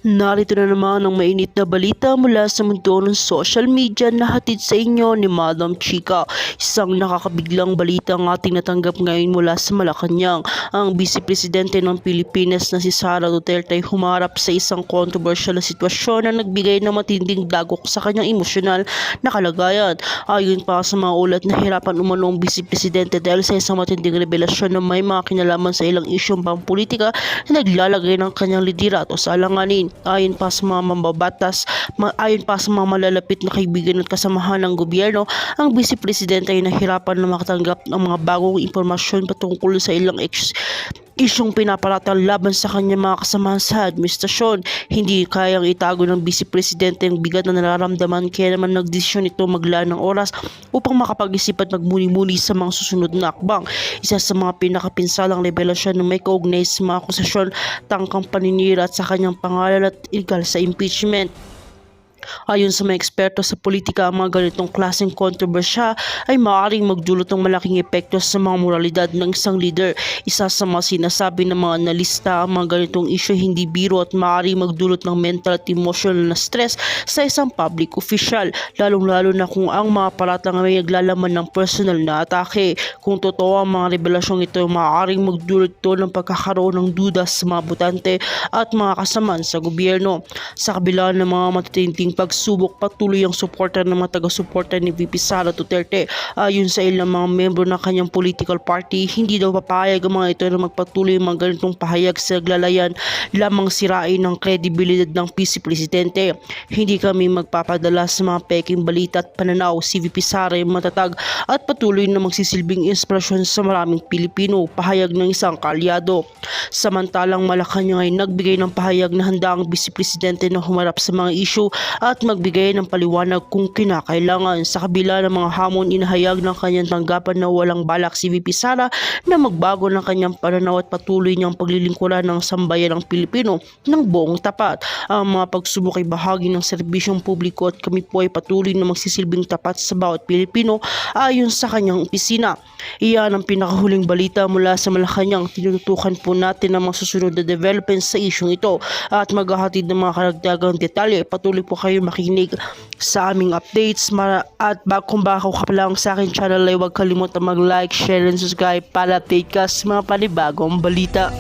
Narito na naman ang mainit na balita mula sa mundo ng social media na hatid sa inyo ni Madam Chika. Isang nakakabiglang balita ang ating natanggap ngayon mula sa Malacanang. Ang Vice Presidente ng Pilipinas na si Sara Duterte ay humarap sa isang controversial na sitwasyon na nagbigay ng matinding dagok sa kanyang emosyonal na kalagayan. Ayon pa sa mga ulat, nahirapan umano ang Vice Presidente dahil sa isang matinding revelasyon na may mga kinalaman sa ilang isyong pampolitika na naglalagay ng kanyang liderato sa alanganin. Ayon pa sa mga ayon pa sa mga malalapit na kaibigan at kasamahan ng gobyerno, ang Vice Presidente ay nahirapan na makatanggap ng mga bagong impormasyon patungkol sa ilang isyong pinaparatang laban sa kanyang mga kasamahan sa administrasyon. Hindi kayang itago ng Vice Presidente ang bigat na nararamdaman, kaya naman nagdesisyon ito maglaan ng oras upang makapag-isip at magmuni-muni sa mga susunod na akbang. Isa sa mga pinakapinsalang revelasyon na may kaugnay sa mga akusasyon, tangkang paninira at sa kanyang pangalan at illegal sa impeachment. Ayon sa mga eksperto sa politika, ang mga ganitong klaseng kontrobersya ay maaaring magdulot ng malaking epekto sa mga moralidad ng isang leader. Isa sa mga sinasabi ng mga analista, ang mga ganitong isyu hindi biro at maaaring magdulot ng mental at emotional na stress sa isang public official, lalong-lalo na kung ang mga paratang ay naglalaman ng personal na atake. Kung totoo ang mga revelasyong ito, maaaring magdulot ito ng pagkakaroon ng duda sa mga botante at mga kasamaan sa gobyerno. Sa kabila ng mga matitinding pagsubok, patuloy ang suporta ng mga taga-suporta ni VP Sara Duterte. Ayon sa ilang mga membro ng kanyang political party, hindi daw papayag ang mga ito na magpatuloy ang mga ganitong pahayag sa naglalayan lamang sirain ng kredibilidad ng Vice Presidente. Hindi kami magpapadala sa mga peking balita at pananaw. Si VP Sara ay matatag at patuloy na magsisilbing inspirasyon sa maraming Pilipino, pahayag ng isang kaalyado. Samantalang Malacanang ay nagbigay ng pahayag na handa ang Vice Presidente na humarap sa mga isyu at magbigay ng paliwanag kung kinakailangan. Sa kabila ng mga hamon, inahayag ng kanyang tanggapan na walang balak si VP Sara na magbago ng kanyang pananaw at patuloy niyang paglilingkuran ng sambayan ng Pilipino ng buong tapat. Ang mga pagsubok ay bahagi ng serbisyong publiko at kami po ay patuloy na magsisilbing tapat sa bawat Pilipino, ayon sa kanyang opisina. Iyan ang pinakahuling balita mula sa Malacanang. Tinututukan po natin ang mga susunod na developments sa isyong ito at maghahatid ng mga karagdagang detalye. Patuloy po kayo makinig sa aming updates at kung bako ka pa lang sa akin channel ay huwag kalimutan mag-like, share and subscribe para update ka sa mga panibagong balita.